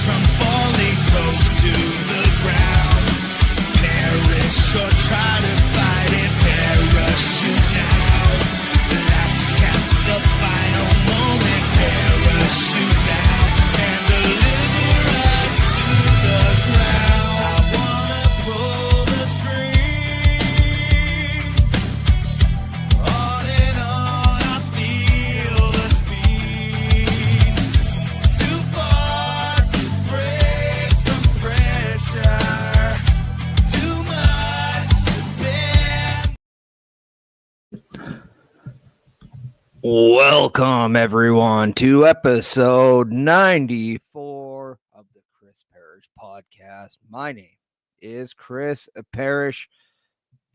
from falling close to the ground. Perish or try to fight it, parachute now. Last chance, the final moment, parachute now. And deliver us to the ground. I wanna pull the string. On and on, I feel the speed. Too far to break from pressure. Too much to bear. Welcome, everyone, to episode 94 of the Chris Parrish podcast. My name is Chris Parrish.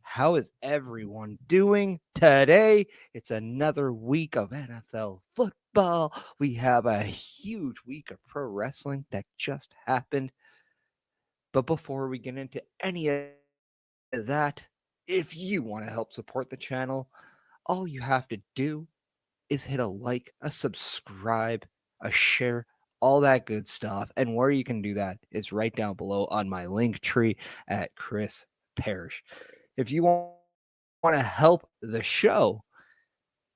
How is everyone doing today? It's another week of NFL football. We have a huge week of pro wrestling that just happened. But before we get into any of that, if you want to help support the channel, all you have to do is hit a like, a subscribe, a share, all that good stuff. And where you can do that is right down below on my link tree at Chris Parrish. If you want to help the show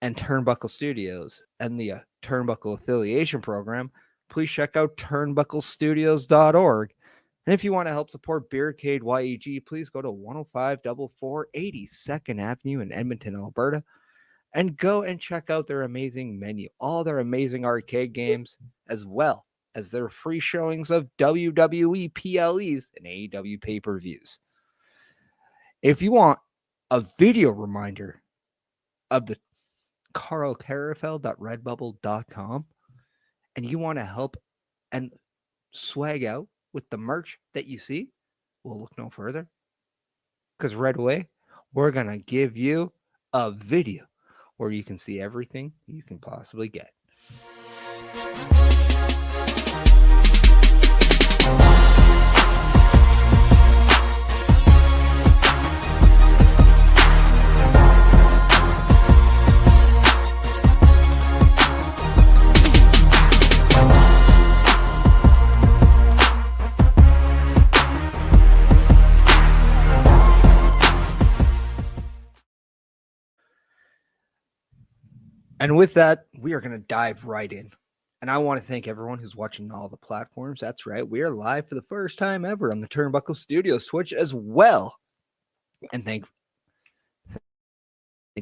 and Turnbuckle Studios and the Turnbuckle Affiliation Program, please check out turnbucklestudios.org. And if you want to help support beercadewhyte, please go to 10544 82nd Avenue in Edmonton, Alberta. And go and check out their amazing menu, all their amazing arcade games, as well as their free showings of WWE PLEs and AEW pay-per-views. If you want a video reminder of the carlterrafeld.redbubble.com and you want to help and swag out with the merch that you see, we'll look no further. Because right away, we're going to give you a video where you can see everything you can possibly get. And with that, we are going to dive right in. And I want to thank everyone who's watching all the platforms. That's right. We are live for the first time ever on the Turnbuckle Studios Switch as well. And thank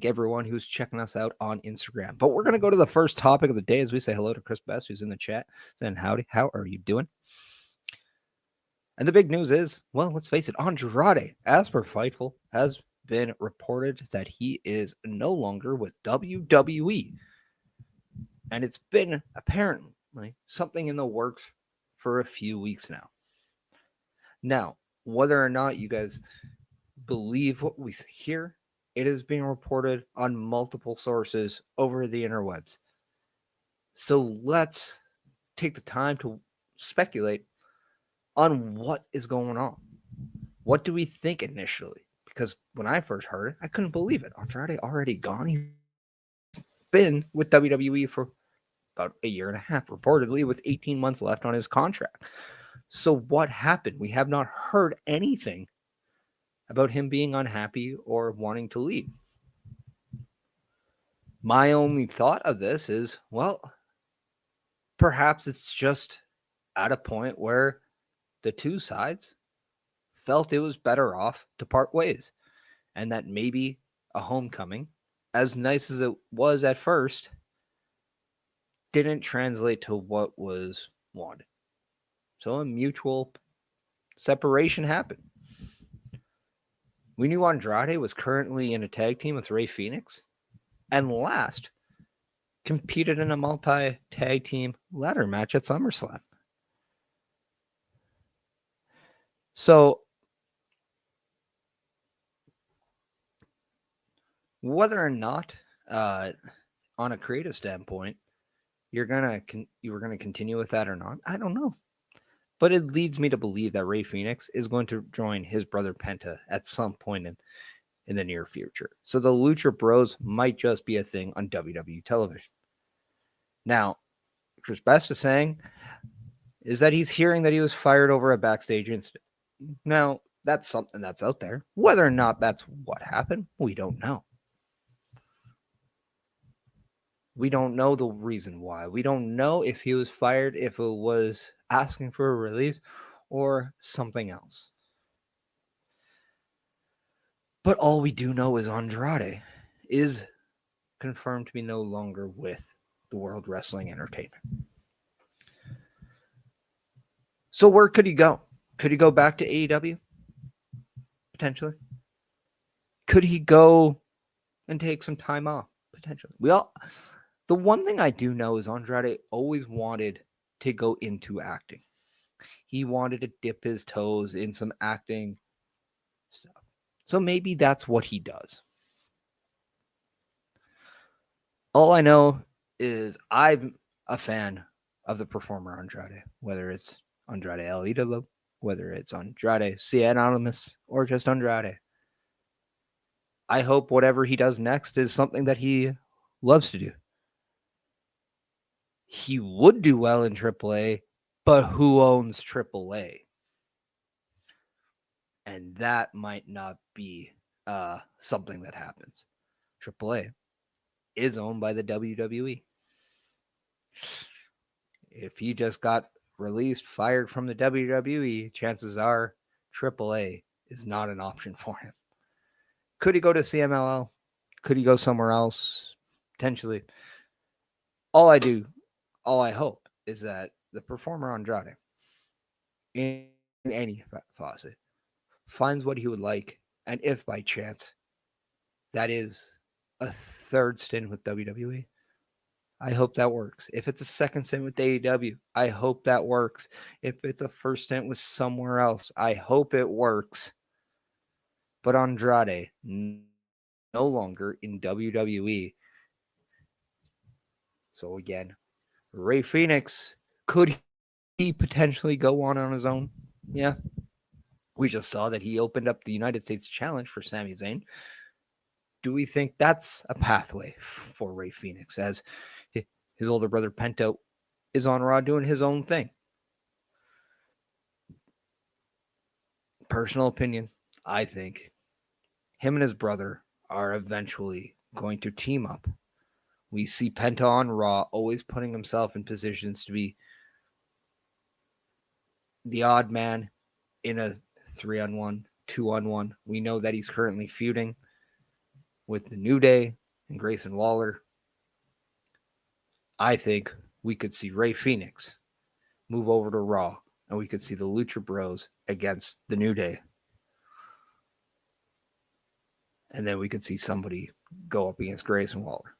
everyone who's checking us out on Instagram. But we're going to go to the first topic of the day as we say hello to Chris Best, who's in the chat. Saying howdy, how are you doing? And the big news is, well, let's face it, Andrade, as per Fightful, has been reported that he is no longer with WWE. And it's been apparently something in the works for a few weeks now. Now, whether or not you guys believe what we hear, it is being reported on multiple sources over the interwebs. So let's take the time to speculate on what is going on. What do we think initially? Because when I first heard it, I couldn't believe it. Andrade already gone. He's been with WWE for about a year and a half, reportedly, with 18 months left on his contract. So what happened? We have not heard anything about him being unhappy or wanting to leave. My only thought of this is, well, perhaps it's just at a point where the two sides felt it was better off to part ways, and that maybe a homecoming, as nice as it was at first, didn't translate to what was wanted. So a mutual separation happened. We knew Andrade was currently in a tag team with Rey Fenix, and last competed in a multi-tag team ladder match at SummerSlam. So whether or not, on a creative standpoint, you were gonna continue with that or not, I don't know. But it leads me to believe that Rey Fenix is going to join his brother Penta at some point in the near future. So the Lucha Bros might just be a thing on WWE television. Now, Chris Best is saying is that he's hearing that he was fired over a backstage incident. Now, that's something that's out there. Whether or not that's what happened, we don't know. We don't know the reason why. We don't know if he was fired, if it was asking for a release, or something else. But all we do know is Andrade is confirmed to be no longer with the World Wrestling Entertainment. So where could he go? Could he go back to AEW? Potentially. Could he go and take some time off? Potentially. The one thing I do know is Andrade always wanted to go into acting. He wanted to dip his toes in some acting stuff. So maybe that's what he does. All I know is I'm a fan of the performer Andrade, whether it's Andrade El Idolo, whether it's Andrade C. Anonymous, or just Andrade. I hope whatever he does next is something that he loves to do. He would do well in AAA, but who owns AAA? And that might not be something that happens. AAA is owned by the WWE. If he just got released, fired from the WWE, chances are AAA is not an option for him. Could he go to CMLL? Could he go somewhere else? Potentially. All I hope is that the performer Andrade, in any facet, finds what he would like, and if by chance that is a third stint with WWE, I hope that works. If it's a second stint with AEW, I hope that works. If it's a first stint with somewhere else, I hope it works. But Andrade, no longer in WWE. So again, Rey Fenix, could he potentially go on his own? Yeah. We just saw that he opened up the United States Challenge for Sami Zayn. Do we think that's a pathway for Rey Fenix as his older brother Penta is on Raw doing his own thing? Personal opinion, I think him and his brother are eventually going to team up. We see Penta on Raw always putting himself in positions to be the odd man in a 3-on-1, 2-on-1. We know that he's currently feuding with the New Day and Grayson Waller. I think we could see Rey Fenix move over to Raw, and we could see the Lucha Bros against the New Day. And then we could see somebody go up against Grayson Waller.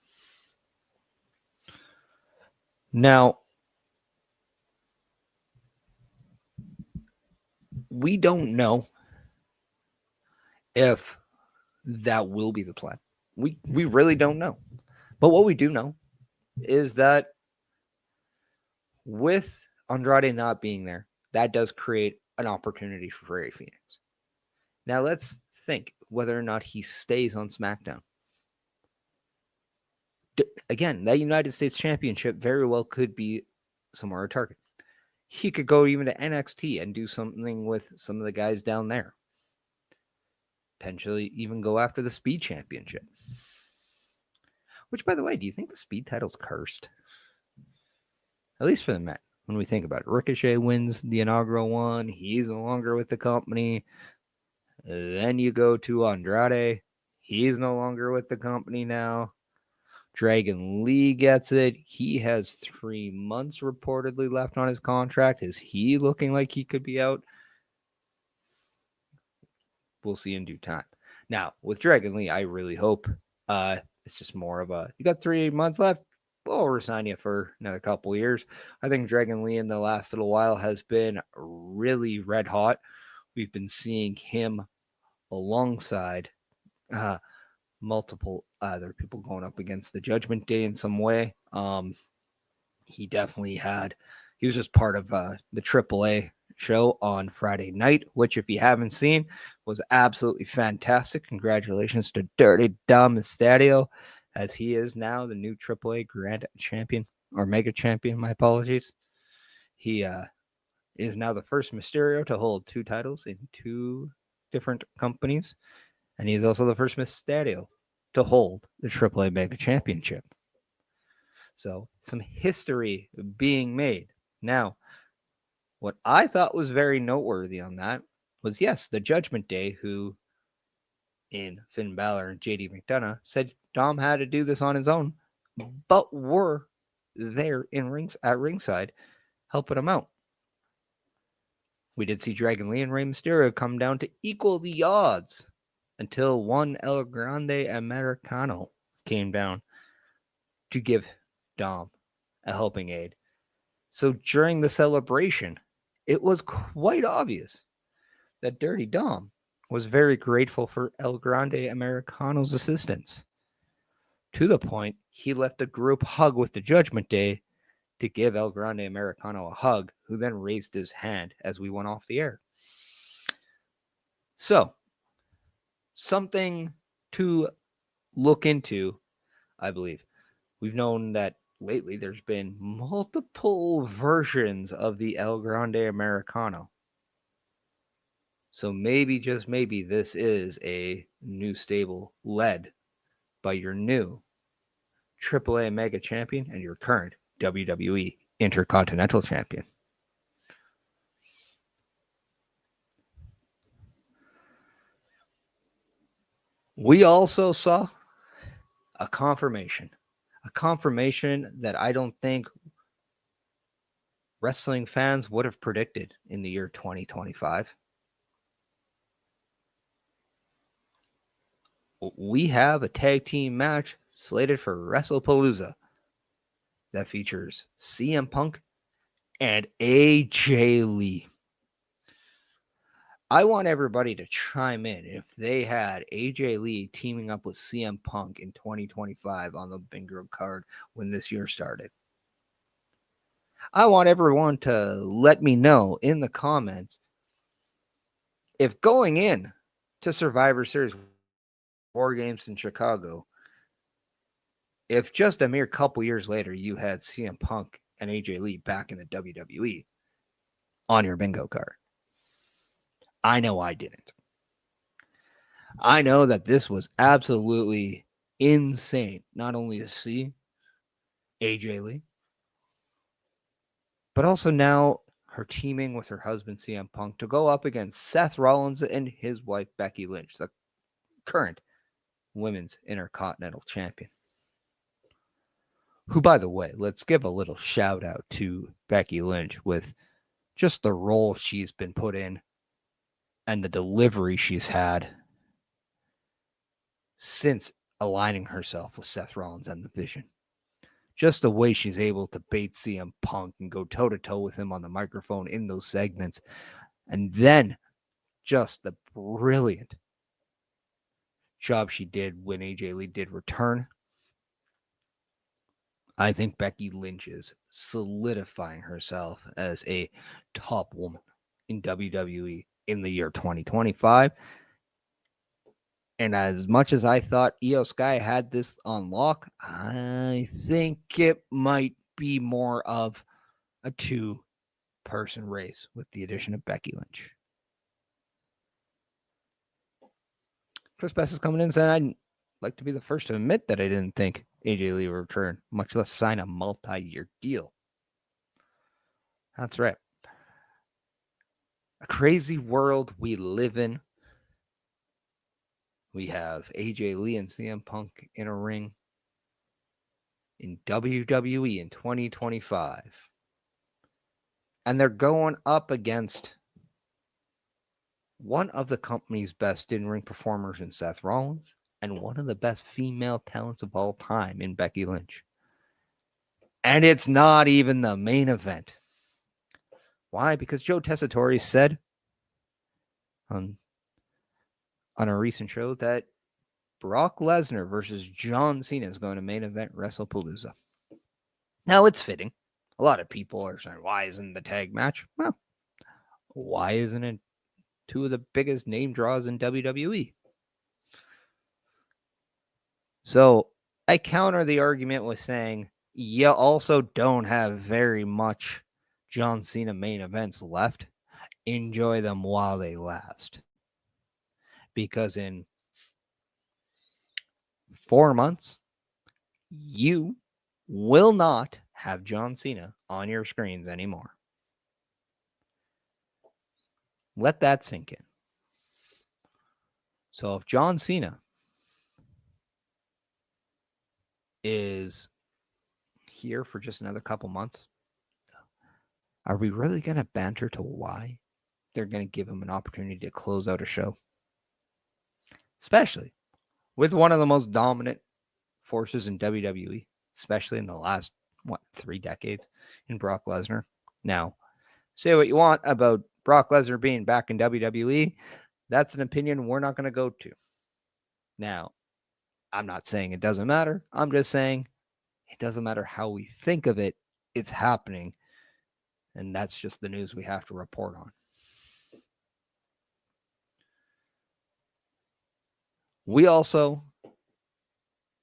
Now, we don't know if that will be the plan. We really don't know. But what we do know is that with Andrade not being there, that does create an opportunity for Rey Fenix. Now let's think whether or not he stays on SmackDown. Again, that United States Championship very well could be somewhere a target. He could go even to NXT and do something with some of the guys down there. Potentially even go after the Speed Championship. Which, by the way, do you think the Speed title's cursed? At least for the men, when we think about it. Ricochet wins the inaugural one. He's no longer with the company. Then you go to Andrade. He's no longer with the company now. Dragon Lee gets it. He has 3 months reportedly left on his contract. Is he looking like he could be out? We'll see in due time. Now, with Dragon Lee, I really hope it's just more of a, you got 3 months left, we'll resign you for another couple of years. I think Dragon Lee in the last little while has been really red hot. We've been seeing him alongside multiple other people going up against the Judgment Day in some way. He was just part of the AAA show on Friday night, which, if you haven't seen, was absolutely fantastic. Congratulations to Dirty Dom Mysterio, as he is now the new AAA Grand Champion, or Mega Champion, my apologies. He is now the first Mysterio to hold 2 titles in 2 different companies. And he is also the first Mysterio to hold the AAA Mega Championship. So, some history being made. Now, what I thought was very noteworthy on that was, yes, the Judgment Day, who in Finn Balor and JD McDonough said Dom had to do this on his own, but were there at ringside helping him out. We did see Dragon Lee and Rey Mysterio come down to equal the odds until one El Grande Americano came down to give Dom a helping aid. So during the celebration, it was quite obvious that Dirty Dom was very grateful for El Grande Americano's assistance, to the point he left a group hug with the Judgment Day to give El Grande Americano a hug, who then raised his hand as we went off the air. So, something to look into, I believe. We've known that lately there's been multiple versions of the El Grande Americano. So maybe, just maybe, this is a new stable led by your new AAA Mega Champion and your current WWE Intercontinental Champion. We also saw a confirmation that I don't think wrestling fans would have predicted in the year 2025. We have a tag team match slated for WrestlePalooza that features CM Punk and AJ Lee. I want everybody to chime in if they had AJ Lee teaming up with CM Punk in 2025 on the bingo card when this year started. I want everyone to let me know in the comments if going in to Survivor Series War Games in Chicago, if just a mere couple years later you had CM Punk and AJ Lee back in the WWE on your bingo card. I know I didn't. I know that this was absolutely insane, not only to see AJ Lee, but also now her teaming with her husband CM Punk to go up against Seth Rollins and his wife Becky Lynch, the current Women's Intercontinental Champion. Who, by the way, let's give a little shout out to Becky Lynch with just the role she's been put in and the delivery she's had since aligning herself with Seth Rollins and the Vision. Just the way she's able to bait CM Punk and go toe-to-toe with him on the microphone in those segments. And then just the brilliant job she did when AJ Lee did return. I think Becky Lynch is solidifying herself as a top woman in WWE in the year 2025. And as much as I thought Io Sky had this on lock, I think it might be more of a 2-person race with the addition of Becky Lynch. Chris Best is coming in saying I'd like to be the first to admit that I didn't think AJ Lee would return, much less sign a multi-year deal. That's right. A crazy world we live in. We have AJ Lee and CM Punk in a ring in WWE in 2025. And they're going up against one of the company's best in-ring performers in Seth Rollins and one of the best female talents of all time in Becky Lynch. And it's not even the main event. Why? Because Joe Tessitore said on a recent show that Brock Lesnar versus John Cena is going to main event WrestlePalooza. Now, it's fitting. A lot of people are saying, why isn't the tag match? Well, why isn't it 2 of the biggest name draws in WWE? So I counter the argument with saying, you also don't have very much John Cena main events left, enjoy them while they last. Because in 4 months, you will not have John Cena on your screens anymore. Let that sink in. So if John Cena is here for just another couple months, are we really going to banter to why they're going to give him an opportunity to close out a show? Especially with one of the most dominant forces in WWE, especially in the last, 3 decades, in Brock Lesnar. Now, say what you want about Brock Lesnar being back in WWE. That's an opinion we're not going to go to. Now, I'm not saying it doesn't matter. I'm just saying it doesn't matter how we think of it. It's happening. And that's just the news we have to report on. We also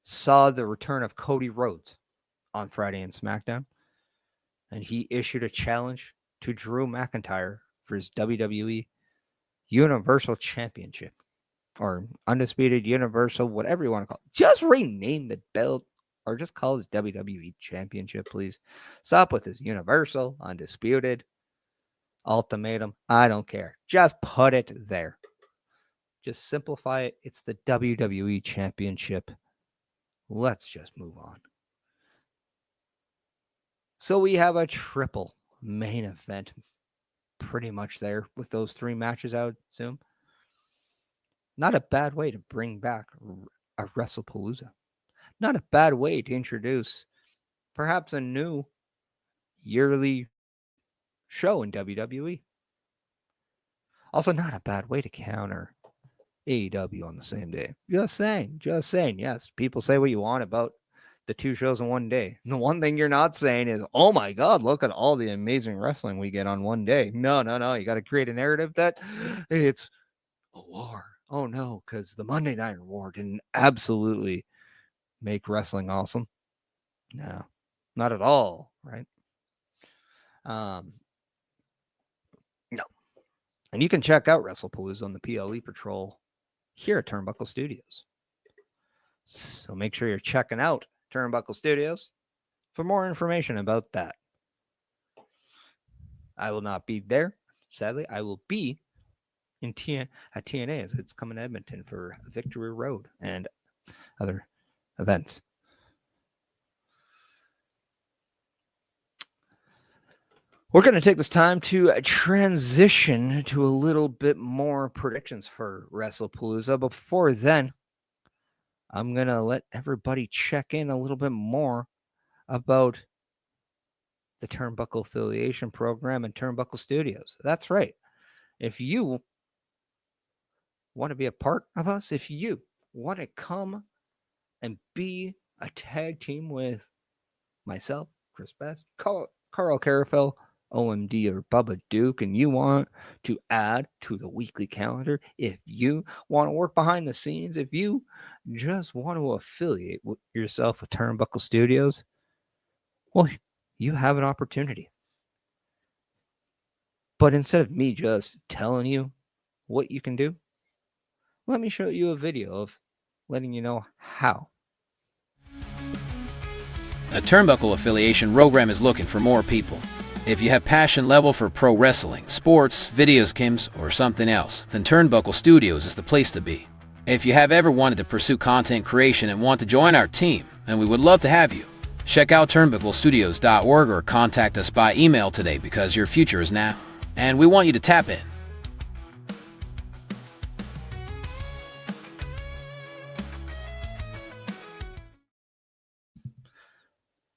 saw the return of Cody Rhodes on Friday in SmackDown, and he issued a challenge to Drew McIntyre for his WWE Universal Championship, or Undisputed Universal, whatever you want to call it. Just rename the belt, or just call it WWE Championship, please. Stop with this Universal, Undisputed, Ultimatum. I don't care. Just put it there. Just simplify it. It's the WWE Championship. Let's just move on. So we have a triple main event pretty much there with those 3 matches, I would assume. Not a bad way to bring back a WrestlePalooza. Not a bad way to introduce perhaps a new yearly show in WWE. Also, not a bad way to counter AEW on the same day. Just saying. Yes, people say what you want about the 2 shows in one day. The one thing you're not saying is, oh my God, look at all the amazing wrestling we get on one day. No. You got to create a narrative that it's a war. Oh no, because the Monday Night War didn't absolutely make wrestling awesome. No, not at all, right? No. And you can check out WrestlePalooza on the PLE Patrol here at Turnbuckle Studios. So make sure you're checking out Turnbuckle Studios for more information about that. I will not be there. Sadly, I will be at TNA as it's coming to Edmonton for Victory Road and other events. We're going to take this time to transition to a little bit more predictions for WrestlePalooza. Before then, I'm going to let everybody check in a little bit more about the Turnbuckle Affiliation Program and Turnbuckle Studios. That's right. If you want to be a part of us, if you want to come and be a tag team with myself, Chris Best, Carl Carafel, OMD, or Bubba Duke, and you want to add to the weekly calendar, if you want to work behind the scenes, if you just want to affiliate yourself with Turnbuckle Studios, well, you have an opportunity. But instead of me just telling you what you can do, let me show you a video of letting you know how. A Turnbuckle Affiliation program is looking for more people. If you have passion level for pro wrestling, sports, video games, or something else, then Turnbuckle Studios is the place to be. If you have ever wanted to pursue content creation and want to join our team, then we would love to have you. Check out turnbucklestudios.org or contact us by email today because your future is now, and we want you to tap in.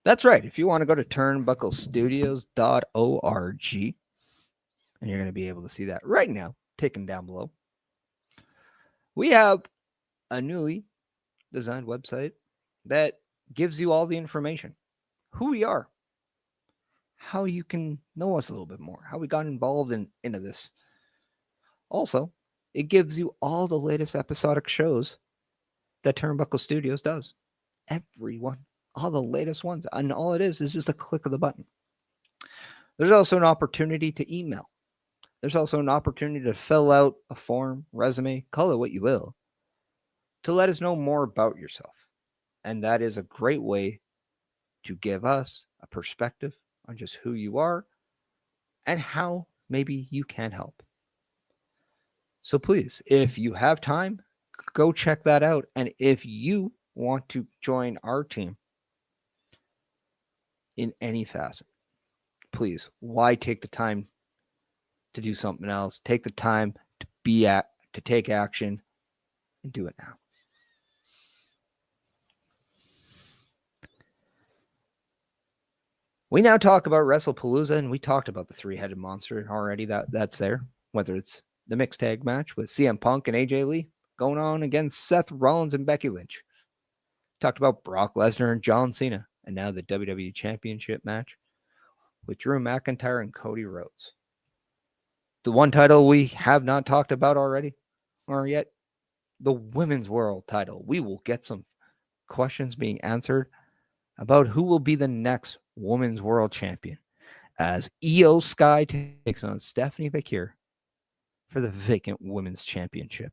That's right. If you want to go to turnbucklestudios.org, and you're going to be able to see that right now, taken down below. We have a newly designed website that gives you all the information, who we are, how you can know us a little bit more, how we got involved into this. Also, it gives you all the latest episodic shows that Turnbuckle Studios does. Everyone. All the latest ones. And all it is just a click of the button. There's also an opportunity to email. There's also an opportunity to fill out a form, resume, call it what you will, to let us know more about yourself. And that is a great way to give us a perspective on just who you are and how maybe you can help. So please, if you have time, go check that out. And if you want to join our team in any facet, please, why take the time to do something else? Take the time to take action and do it now. We now talk about WrestlePalooza, and we talked about the three-headed monster already. That's there. Whether it's the mixed tag match with CM Punk and AJ Lee going on against Seth Rollins and Becky Lynch. Talked about Brock Lesnar and John Cena, and now the WWE Championship match with Drew McIntyre and Cody Rhodes. The one title we have not talked about already, or yet, the Women's World title. We will get some questions being answered about who will be the next Women's World Champion as Io Sky takes on Stephanie Bakir for the vacant Women's Championship.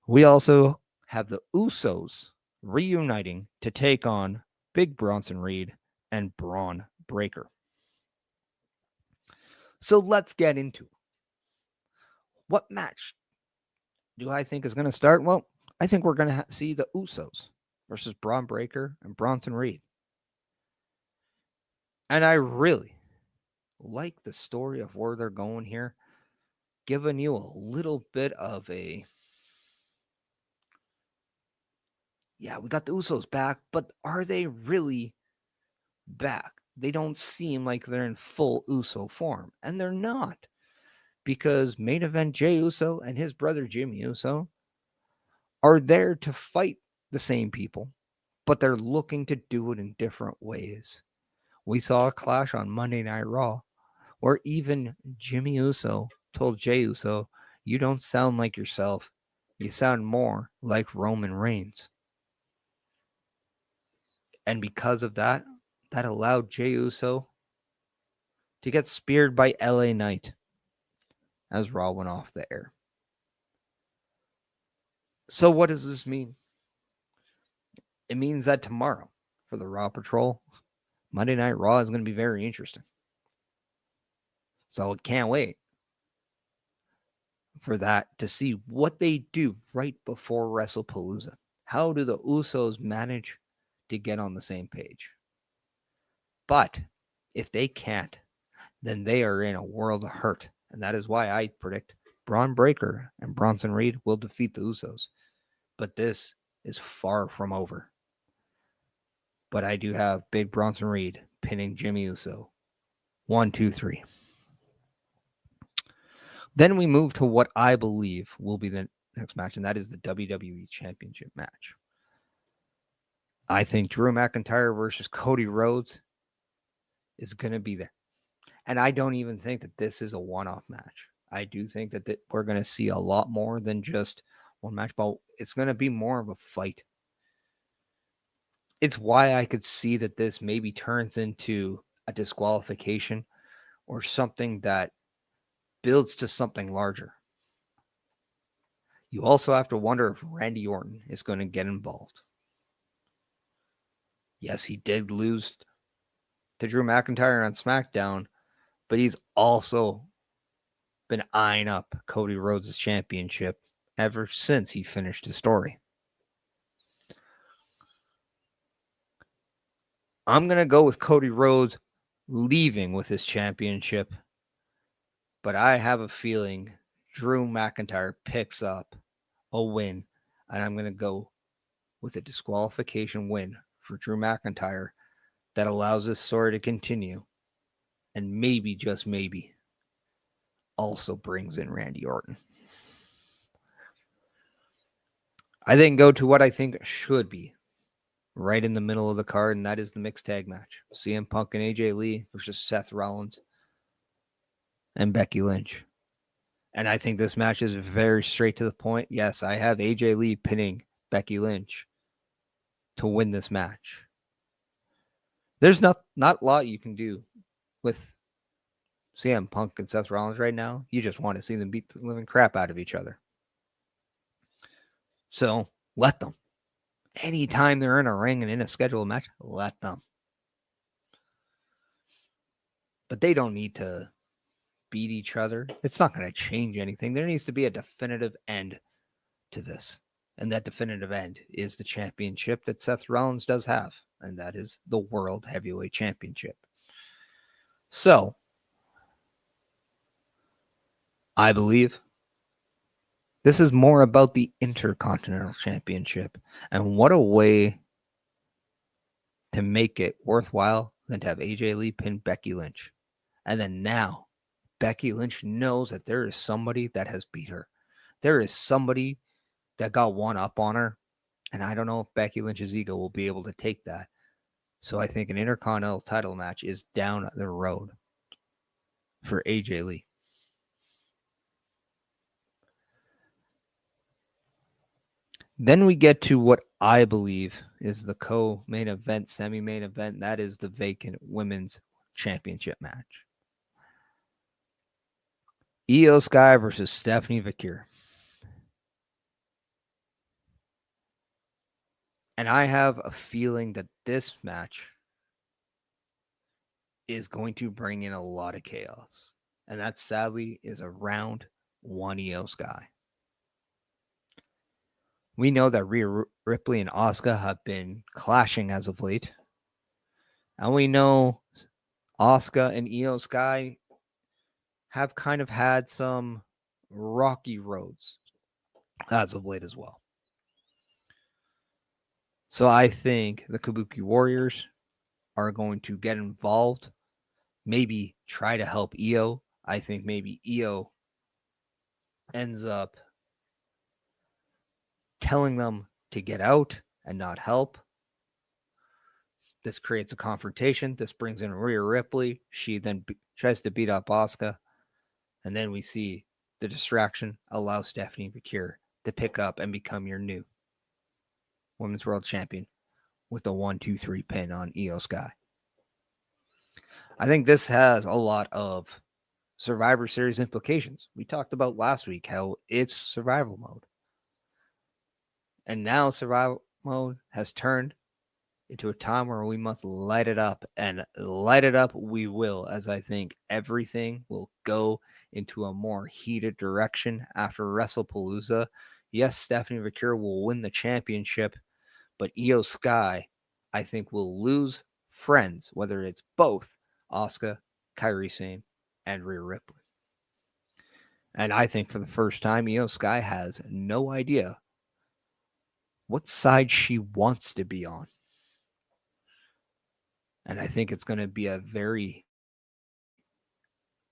We also have the Usos reuniting to take on Big Bronson Reed and Braun Breaker. So let's get into it. What match do I think is going to start? Well, I think we're going to see the Usos versus Braun Breaker and Bronson Reed. And I really like the story of where they're going here, giving you a little bit of a, yeah, we got the Usos back, but are they really back? They don't seem like they're in full Uso form, and they're not, because main event Jey Uso and his brother Jimmy Uso are there to fight the same people, but they're looking to do it in different ways. We saw a clash on Monday Night Raw where even Jimmy Uso told Jey Uso, "You don't sound like yourself. You sound more like Roman Reigns." And because of that, that allowed Jey Uso to get speared by LA Knight as Raw went off the air. So what does this mean? It means that tomorrow for the Raw Patrol, Monday Night Raw is going to be very interesting. So I can't wait for that to see what they do right before WrestlePalooza. How do the Usos manage to get on the same page? But if they can't, then they are in a world of hurt. And that is why I predict Braun Breaker and Bronson Reed will defeat the Usos. But this is far from over. But I do have Big Bronson Reed pinning Jimmy Uso. 1, 2, 3. Then we move to what I believe will be the next match, and that is the WWE Championship match. I think Drew McIntyre versus Cody Rhodes is going to be there. And I don't even think that this is a one-off match. I do think that we're going to see a lot more than just one match, but it's going to be more of a fight. It's why I could see that this maybe turns into a disqualification or something that builds to something larger. You also have to wonder if Randy Orton is going to get involved. Yes, he did lose to Drew McIntyre on SmackDown, but he's also been eyeing up Cody Rhodes' championship ever since he finished his story. I'm going to go with Cody Rhodes leaving with his championship, but I have a feeling Drew McIntyre picks up a win, and I'm going to go with a disqualification win for Drew McIntyre that allows this story to continue, and maybe, just maybe, also brings in Randy Orton. I then go to what I think should be right in the middle of the card, and that is the mixed tag match. CM Punk and AJ Lee versus Seth Rollins and Becky Lynch. And I think this match is very straight to the point. Yes, I have AJ Lee pinning Becky Lynch to win this match. There's not a lot you can do with CM Punk and Seth Rollins right now, you just want to see them beat the living crap out of each other. So let them. Anytime they're in a ring and in a scheduled match, let them. But they don't need to beat each other. It's not going to change anything. There needs to be a definitive end to this. And that definitive end is the championship that Seth Rollins does have. And that is the World Heavyweight Championship. So, I believe this is more about the Intercontinental Championship. And what a way to make it worthwhile than to have AJ Lee pin Becky Lynch. And then now, Becky Lynch knows that there is somebody that has beat her. There is somebody that got one up on her. And I don't know if Becky Lynch's ego will be able to take that. So I think an Intercontinental title match is down the road for AJ Lee. Then we get to what I believe is the co-main event, semi-main event. And that is the vacant women's championship match. Io Sky versus Stephanie Vickier. And I have a feeling that this match is going to bring in a lot of chaos. And that sadly is around one Io Sky. We know that Rhea Ripley and Asuka have been clashing as of late. And we know Asuka and Io Sky have kind of had some rocky roads as of late as well. So I think the Kabuki Warriors are going to get involved, maybe try to help Io. I think maybe Io ends up telling them to get out and not help. This creates a confrontation. This brings in Rhea Ripley. She then tries to beat up Asuka. And then we see the distraction allow Stephanie Vickier to pick up and become your new Women's World Champion with a 1-2-3 pin on Io Sky. I think this has a lot of Survivor Series implications. We talked about last week how it's survival mode. And now survival mode has turned into a time where we must light it up. And light it up we will, as I think everything will go into a more heated direction after WrestlePalooza. Yes, Stephanie Vickier will win the championship, but Io Sky, I think, will lose friends, whether it's both Asuka, Kairi Sane, and Rhea Ripley. And I think for the first time, Io Sky has no idea what side she wants to be on. And I think it's going to be a very,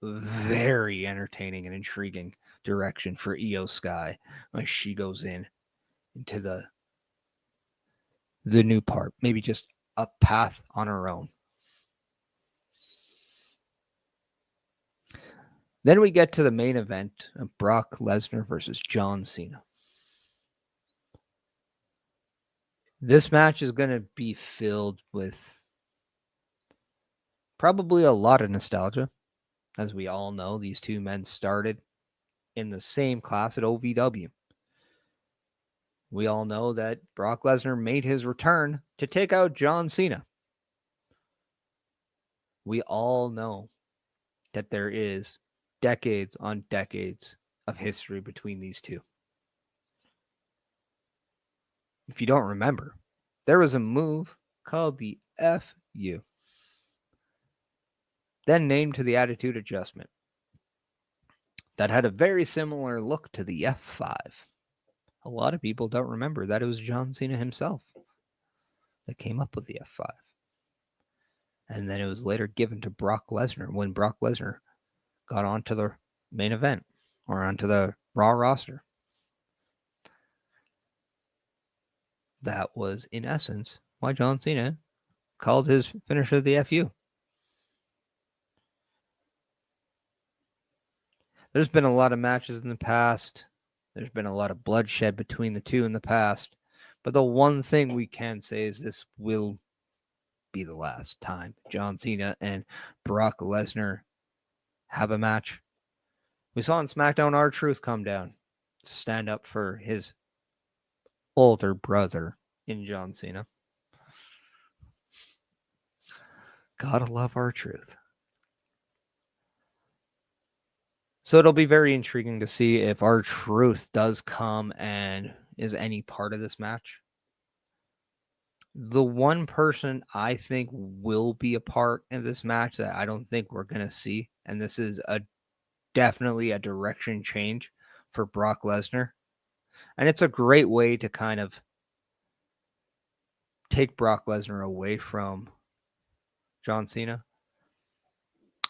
very entertaining and intriguing direction for Io Sky when she goes into the new part. Maybe just a path on her own. Then we get to the main event of Brock Lesnar versus John Cena. This match is going to be filled with probably a lot of nostalgia. As we all know, these two men started in the same class at OVW. We all know that Brock Lesnar made his return to take out John Cena. We all know that there is decades on decades of history between these two. If you don't remember, there was a move called the FU, then named to the Attitude Adjustment, that had a very similar look to the F5. A lot of people don't remember that it was John Cena himself that came up with the F5. And then it was later given to Brock Lesnar when Brock Lesnar got onto the main event or onto the Raw roster. That was, in essence, why John Cena called his finisher the FU. There's been a lot of matches in the past. There's been a lot of bloodshed between the two in the past. But the one thing we can say is this will be the last time John Cena and Brock Lesnar have a match. We saw on SmackDown R-Truth come down, stand up for his older brother in John Cena. Gotta love R-Truth. So it'll be very intriguing to see if R-Truth does come and is any part of this match. The one person I think will be a part in this match that I don't think we're going to see, and this is definitely a direction change for Brock Lesnar. And it's a great way to kind of take Brock Lesnar away from John Cena.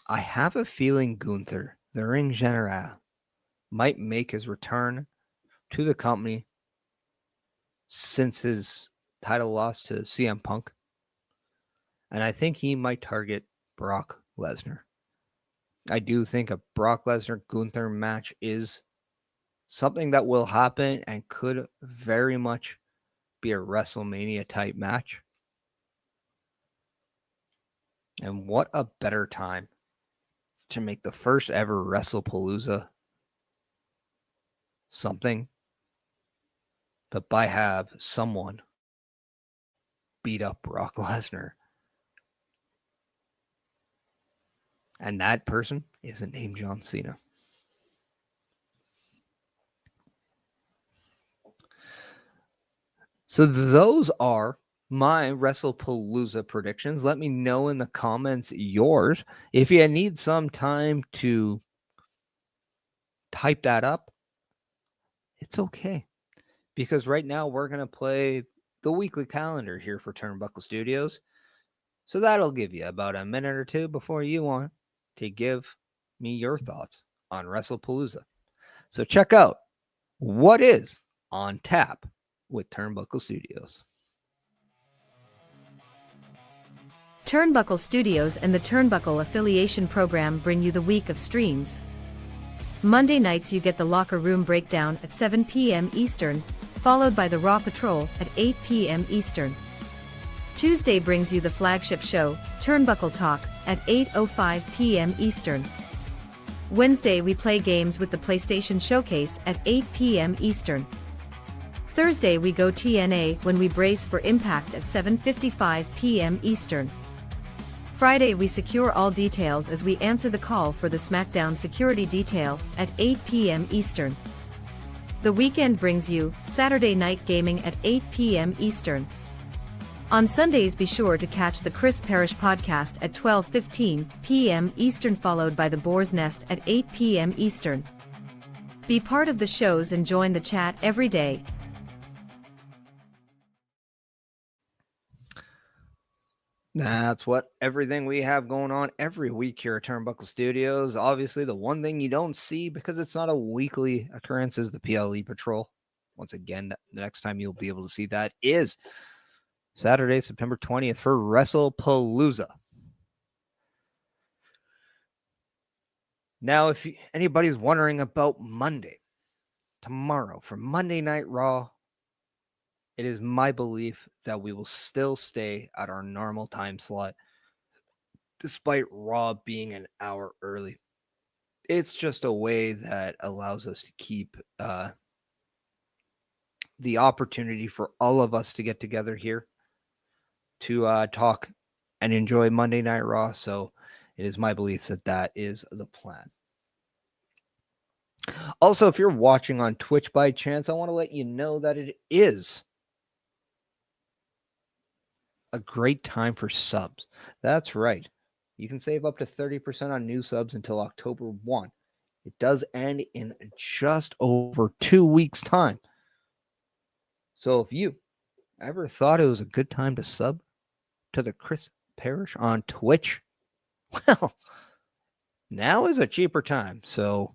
I have a feeling Gunther, the ring general, might make his return to the company since his title loss to CM Punk. And I think he might target Brock Lesnar. I do think a Brock Lesnar-Gunther match is something that will happen and could very much be a WrestleMania type match. And what a better time to make the first ever WrestlePalooza something, but by have someone beat up Brock Lesnar. And that person isn't named John Cena. So those are my WrestlePalooza predictions. Let me know in the comments yours. If you need some time to type that up, it's okay. Because right now we're going to play the weekly calendar here for Turnbuckle Studios. So that'll give you about a minute or two before you want to give me your thoughts on WrestlePalooza. So check out what is on tap with Turnbuckle Studios. Turnbuckle Studios and the Turnbuckle Affiliation Program bring you the week of streams. Monday nights you get the Locker Room Breakdown at 7 p.m. Eastern, followed by the Raw Patrol at 8 p.m. Eastern. Tuesday brings you the flagship show, Turnbuckle Talk, at 8:05 p.m. Eastern. Wednesday we play games with the PlayStation Showcase at 8 p.m. Eastern. Thursday we go TNA when we brace for Impact at 7:55 p.m. Eastern. Friday we secure all details as we answer the call for the SmackDown security detail at 8 p.m. Eastern. The weekend brings you Saturday Night Gaming at 8 p.m. Eastern. On Sundays be sure to catch the Chris Parrish podcast at 12:15 p.m. Eastern, followed by the Boar's Nest at 8 p.m. Eastern. Be part of the shows and join the chat every day. That's what everything we have going on every week here at Turnbuckle Studios. Obviously, the one thing you don't see because it's not a weekly occurrence is the PLE Patrol. Once again, the next time you'll be able to see that is Saturday, September 20th for WrestlePalooza. Now, if anybody's wondering about Monday, tomorrow for Monday Night Raw, it is my belief that we will still stay at our normal time slot, despite Raw being an hour early. It's just a way that allows us to keep the opportunity for all of us to get together here to talk and enjoy Monday Night Raw. So it is my belief that that is the plan. Also, if you're watching on Twitch by chance, I want to let you know that it is a great time for subs. That's right. You can save up to 30% on new subs until October 1. It does end in just over 2 weeks' time. So if you ever thought it was a good time to sub to the Chris Parrish on Twitch, well, now is a cheaper time. So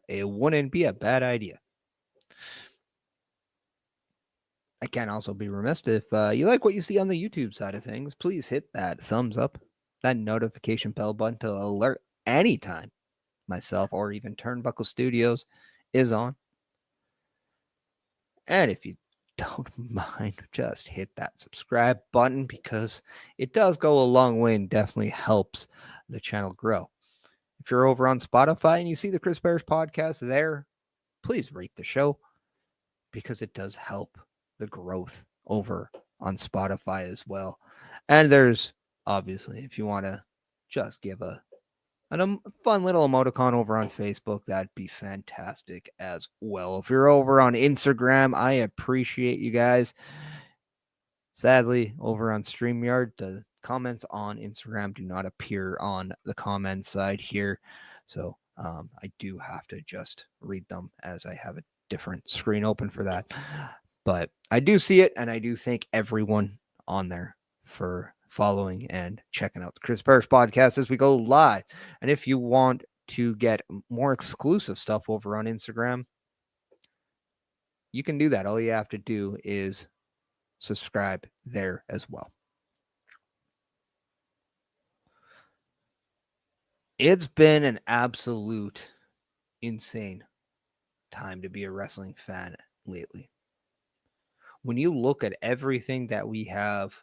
it wouldn't be a bad idea. I can also be remiss if you like what you see on the YouTube side of things, please hit that thumbs up, that notification bell button to alert anytime myself or even Turnbuckle Studios is on. And if you don't mind, just hit that subscribe button because it does go a long way and definitely helps the channel grow. If you're over on Spotify and you see the Chris Parrish podcast there, please rate the show because it does help the growth over on Spotify as well. And there's obviously, if you want to just give a fun little emoticon over on Facebook, that'd be fantastic as well. If you're over on Instagram, I appreciate you guys. Sadly, over on StreamYard, the comments on Instagram do not appear on the comment side here. So I do have to just read them as I have a different screen open for that. But I do see it, and I do thank everyone on there for following and checking out the Chris Parrish podcast as we go live. And if you want to get more exclusive stuff over on Instagram, you can do that. All you have to do is subscribe there as well. It's been an absolute insane time to be a wrestling fan lately. When you look at everything that we have,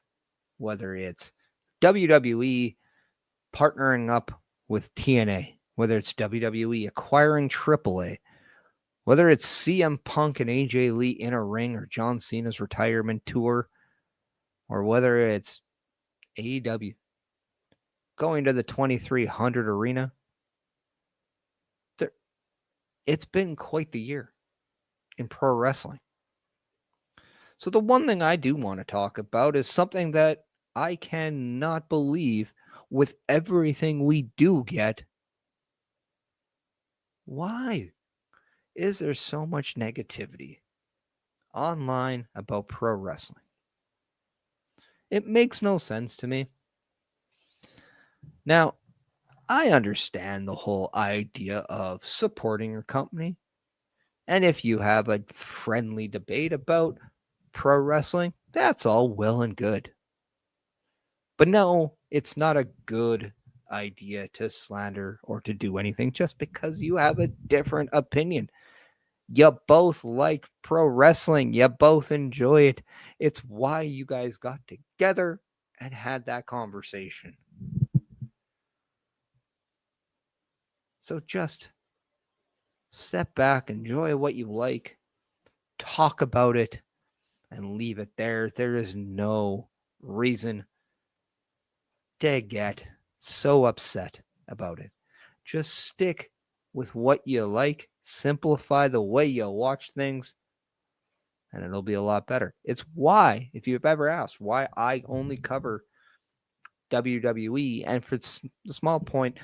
whether it's WWE partnering up with TNA, whether it's WWE acquiring AAA, whether it's CM Punk and AJ Lee in a ring or John Cena's retirement tour, or whether it's AEW going to the 2300 arena, it's been quite the year in pro wrestling. So the one thing I do want to talk about is something that I cannot believe with everything we do get. Why is there so much negativity online about pro wrestling? It makes no sense to me. Now, I understand the whole idea of supporting your company. And if you have a friendly debate about pro wrestling, that's all well and good. But no, it's not a good idea to slander or to do anything just because you have a different opinion. You both like pro wrestling. You both enjoy it. It's why you guys got together and had that conversation. So just step back, enjoy what you like, talk about it, and leave it there. There is no reason to get so upset about it. Just stick with what you like, simplify the way you watch things, and it'll be a lot better. It's why, if you've ever asked why I only cover WWE, and for the small point,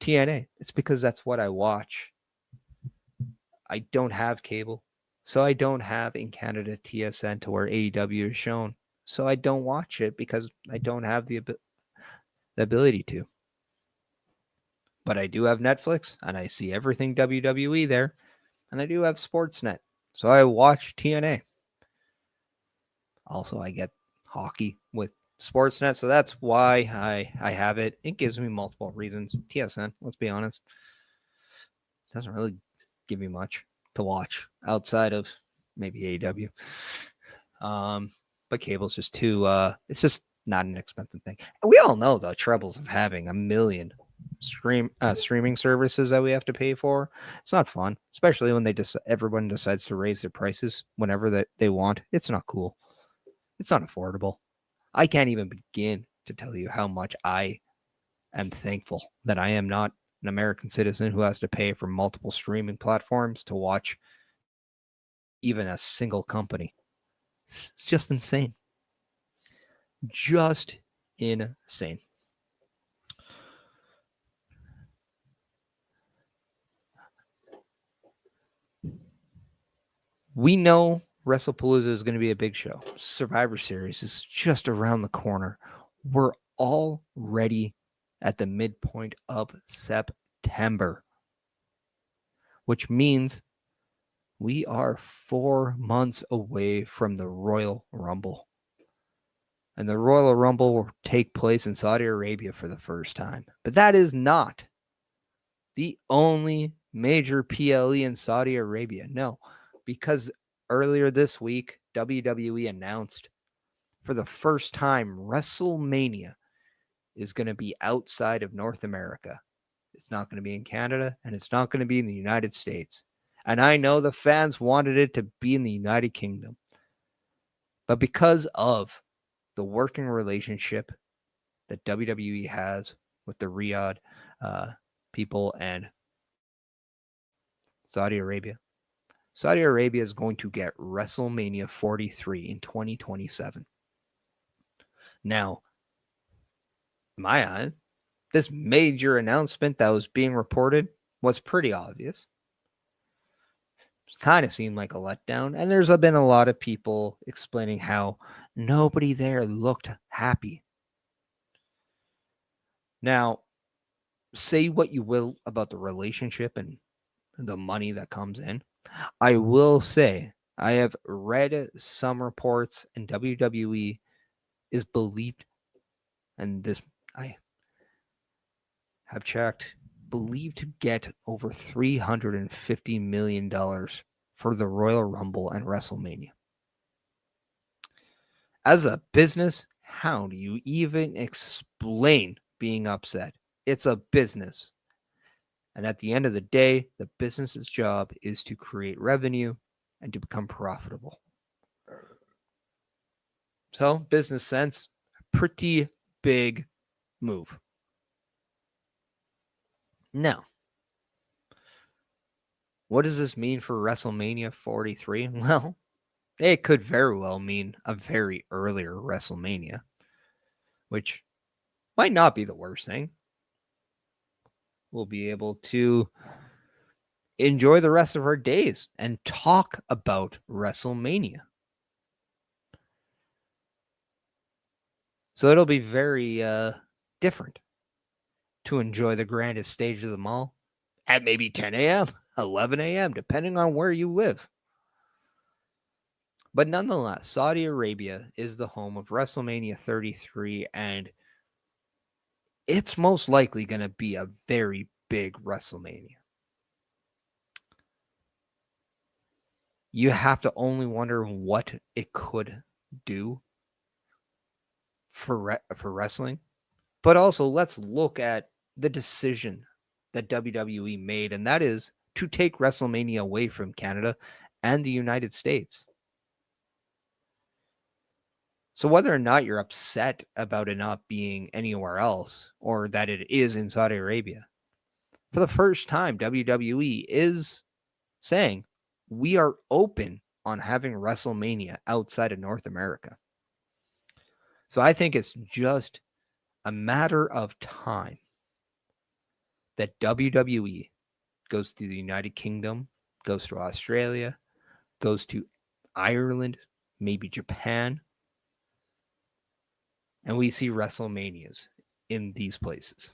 TNA, it's because that's what I watch. I don't have cable, so I don't have in Canada TSN to where AEW is shown. So I don't watch it because I don't have the ability to. But I do have Netflix, and I see everything WWE there, and I do have Sportsnet, so I watch TNA. Also, I get hockey with Sportsnet, so that's why I have it. It gives me multiple reasons. TSN, let's be honest, doesn't really give me much to watch outside of maybe AEW. But cable's just too, it's just not an expensive thing. And we all know the troubles of having a million streaming services that we have to pay for. It's not fun, especially when everyone decides to raise their prices whenever they want. It's not cool. It's not affordable. I can't even begin to tell you how much I am thankful that I am not an American citizen who has to pay for multiple streaming platforms to watch even a single company. It's just insane. Just insane. We know WrestlePalooza is going to be a big show. Survivor Series is just around the corner. We're already at the midpoint of September, which means we are 4 months away from the Royal Rumble. And the Royal Rumble will take place in Saudi Arabia for the first time. But that is not the only major PLE in Saudi Arabia. No, because earlier this week, WWE announced for the first time WrestleMania is going to be outside of North America. It's not going to be in Canada, and it's not going to be in the United States. And I know the fans wanted it to be in the United Kingdom. But because of the working relationship that WWE has with the Riyadh people and Saudi Arabia is going to get WrestleMania 43 in 2027. Now, in my eyes, this major announcement that was being reported was pretty obvious. It kind of seemed like a letdown, and there's been a lot of people explaining how nobody there looked happy. Now, say what you will about the relationship and the money that comes in. I will say I have read some reports, and WWE is believed, and this I have checked, believed to get over $350 million for the Royal Rumble and WrestleMania. As a business, how do you even explain being upset? It's a business. And at the end of the day, the business's job is to create revenue and to become profitable. So, business sense, pretty big move. Now, what does this mean for WrestleMania 43? Well, it could very well mean a very earlier WrestleMania, which might not be the worst thing. We'll be able to enjoy the rest of our days and talk about WrestleMania. So it'll be very different to enjoy the grandest stage of them all at maybe 10 a.m., 11 a.m., depending on where you live. But nonetheless, Saudi Arabia is the home of WrestleMania 33, and it's most likely going to be a very big WrestleMania. You have to only wonder what it could do for wrestling. But also, let's look at the decision that WWE made, and that is to take WrestleMania away from Canada and the United States. So whether or not you're upset about it not being anywhere else or that it is in Saudi Arabia, for the first time, WWE is saying we are open on having WrestleMania outside of North America. So I think it's just a matter of time that WWE goes to the United Kingdom, goes to Australia, goes to Ireland, maybe Japan, and we see WrestleManias in these places.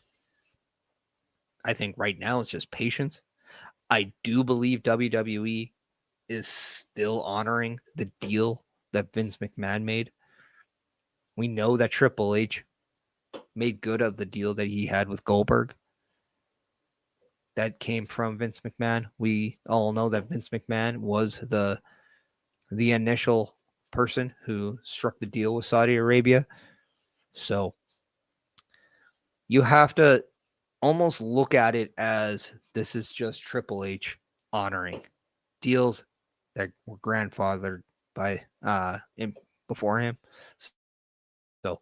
I think right now it's just patience. I do believe WWE is still honoring the deal that Vince McMahon made. We know that Triple H made good of the deal that he had with Goldberg. That came from Vince McMahon. We all know that Vince McMahon was the initial person who struck the deal with Saudi Arabia. So you have to almost look at it as this is just Triple H honoring deals that were grandfathered by before him. So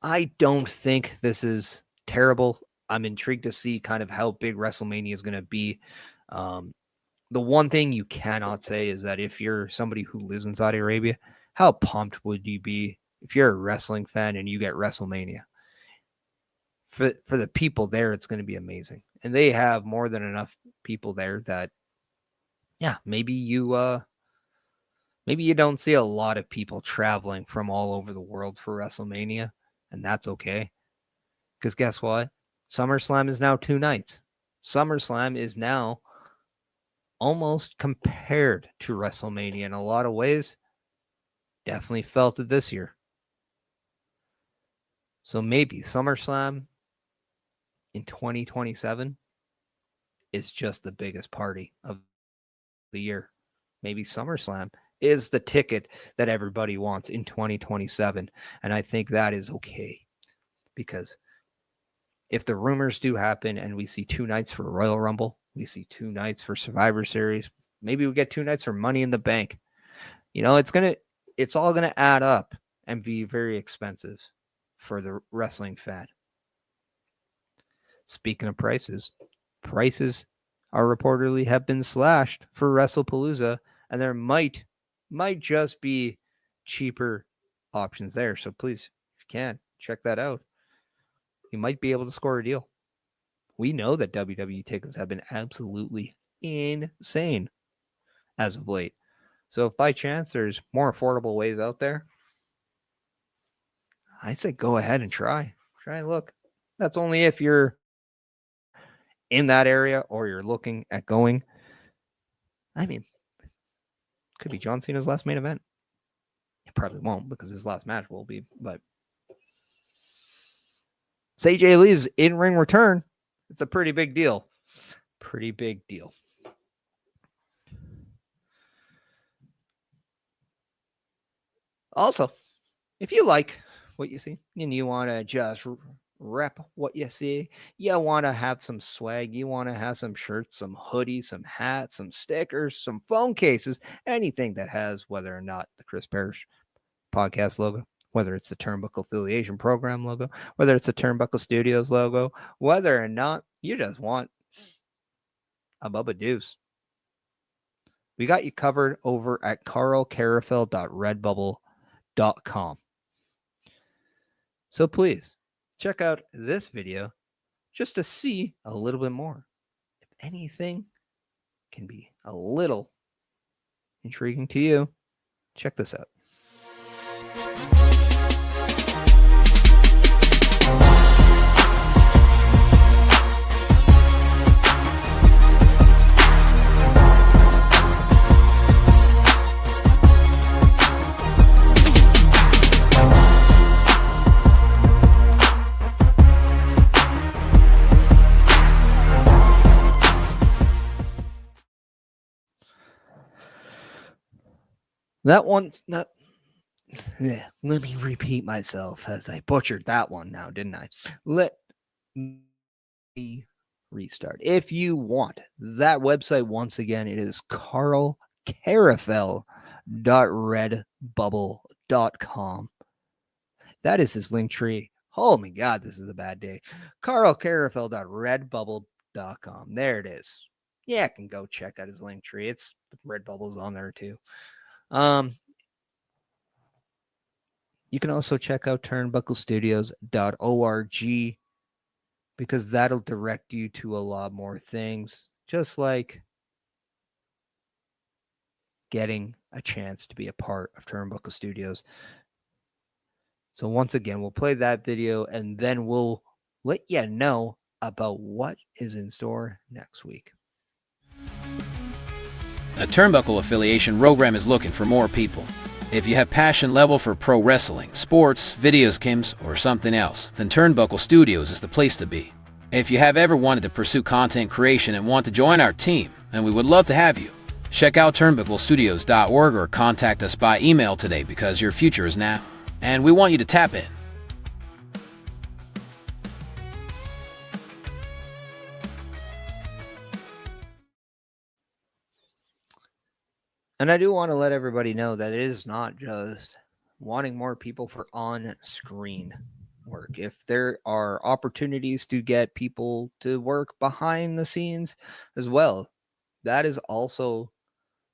I don't think this is terrible. I'm intrigued to see kind of how big WrestleMania is going to be. The one thing you cannot say is that if you're somebody who lives in Saudi Arabia, how pumped would you be if you're a wrestling fan and you get WrestleMania? For the people there, it's going to be amazing. And they have more than enough people there that, yeah, maybe you don't see a lot of people traveling from all over the world for WrestleMania, and that's okay. Because guess what? SummerSlam is now 2 nights. SummerSlam is now almost compared to WrestleMania in a lot of ways. Definitely felt it this year. So maybe SummerSlam in 2027 is just the biggest party of the year. maybe SummerSlam is the ticket that everybody wants in 2027. And I think that is okay, because if the rumors do happen and we see 2 nights for Royal Rumble, we see 2 nights for Survivor Series, maybe we get 2 nights for Money in the Bank. It's all gonna add up and be very expensive for the wrestling fan. Speaking of prices are reportedly have been slashed for WrestlePalooza, and there might just be cheaper options there. So please, if you can, check that out. You might be able to score a deal. We know that WWE tickets have been absolutely insane as of late. So if by chance there's more affordable ways out there, I'd say go ahead and try and look. That's only if you're in that area or you're looking at going. I mean, could be John Cena's last main event. It probably won't, because his last match will be, but it's AJ Lee's in-ring return. It's a pretty big deal. Pretty big deal. Also, if you like what you see and you want to just rep what you see, you want to have some swag, you want to have some shirts, some hoodies, some hats, some stickers, some phone cases, anything that has, whether or not the Chris Parrish podcast logo, whether it's the Turnbuckle Affiliation Program logo, whether it's the Turnbuckle Studios logo, whether or not you just want a Bubba Deuce, we got you covered over at carlcarafel.redbubble.com. So please check out this video just to see a little bit more. If anything can be a little intriguing to you, check this out. That one's not. Yeah, let me repeat myself, as I butchered that one now, didn't I? Let me restart. If you want that website, once again, it is carlcarafel.redbubble.com. That is his link tree. Oh my God, this is a bad day. carlcarafel.redbubble.com. There it is. Yeah, I can go check out his link tree. It's Redbubble's on there too. You can also check out turnbucklestudios.org, because that'll direct you to a lot more things, just like getting a chance to be a part of Turnbuckle Studios. So once again, we'll play that video and then we'll let you know about what is in store next week. A Turnbuckle Affiliation program is looking for more people. If you have passion level for pro wrestling, sports, videos, games, or something else, then Turnbuckle Studios is the place to be. If you have ever wanted to pursue content creation and want to join our team, then we would love to have you. Check out turnbucklestudios.org or contact us by email today, because your future is now, and we want you to tap in. And I do want to let everybody know that it is not just wanting more people for on-screen work. If there are opportunities to get people to work behind the scenes as well, that is also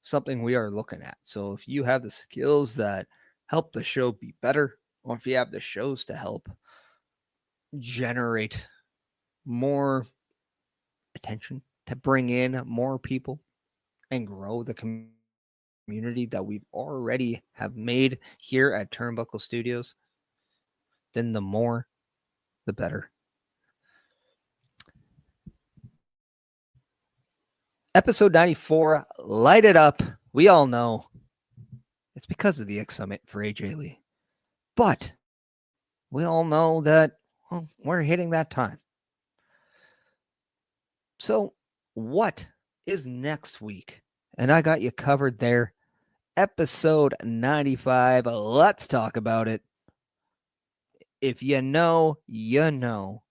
something we are looking at. So if you have the skills that help the show be better, or if you have the shows to help generate more attention, to bring in more people and grow the community that we've already have made here at Turnbuckle Studios, then the more, the better. Episode 94, light it up. We all know it's because of the X Summit for AJ Lee. But we all know that, well, we're hitting that time. So what is next week And I got you covered there. Episode 95. Let's talk about it. If you know, you know.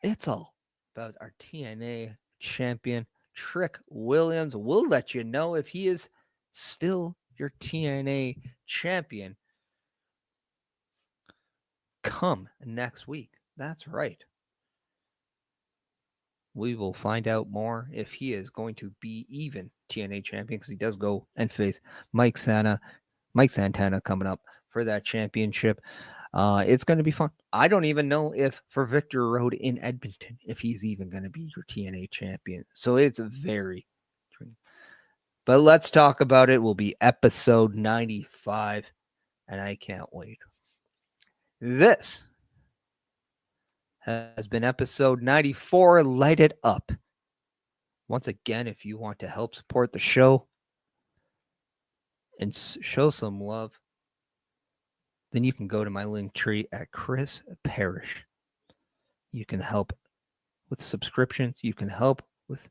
It's all about our TNA champion, Trick Williams. We'll let you know if he is still your TNA champion come next week. That's right. We will find out more if he is going to be even TNA champion, because he does go and face Mike Santana coming up for that championship. It's going to be fun. I don't even know if for Victor Road in Edmonton, if he's even going to be your TNA champion. So it's very tricky. But let's talk about it. Will be episode 95, and I can't wait. This has been episode 94. Light it up. Once again, if you want to help support the show and show some love, then you can go to my link tree at Chris Parrish. You can help with subscriptions. You can help with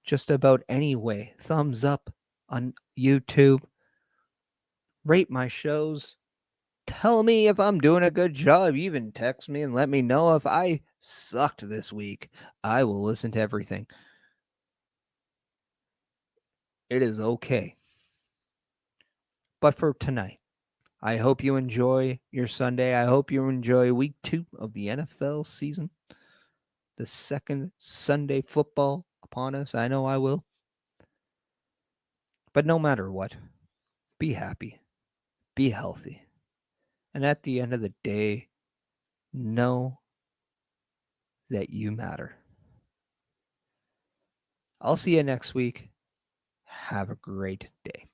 just about any way. Thumbs up on YouTube. Rate my shows. Tell me if I'm doing a good job. Even text me and let me know if I sucked this week. I will listen to everything. It is okay. But for tonight, I hope you enjoy your Sunday. I hope you enjoy week 2 of the NFL season. The second Sunday football upon us. I know I will. But no matter what, be happy. Be healthy. And at the end of the day, know that you matter. I'll see you next week. Have a great day.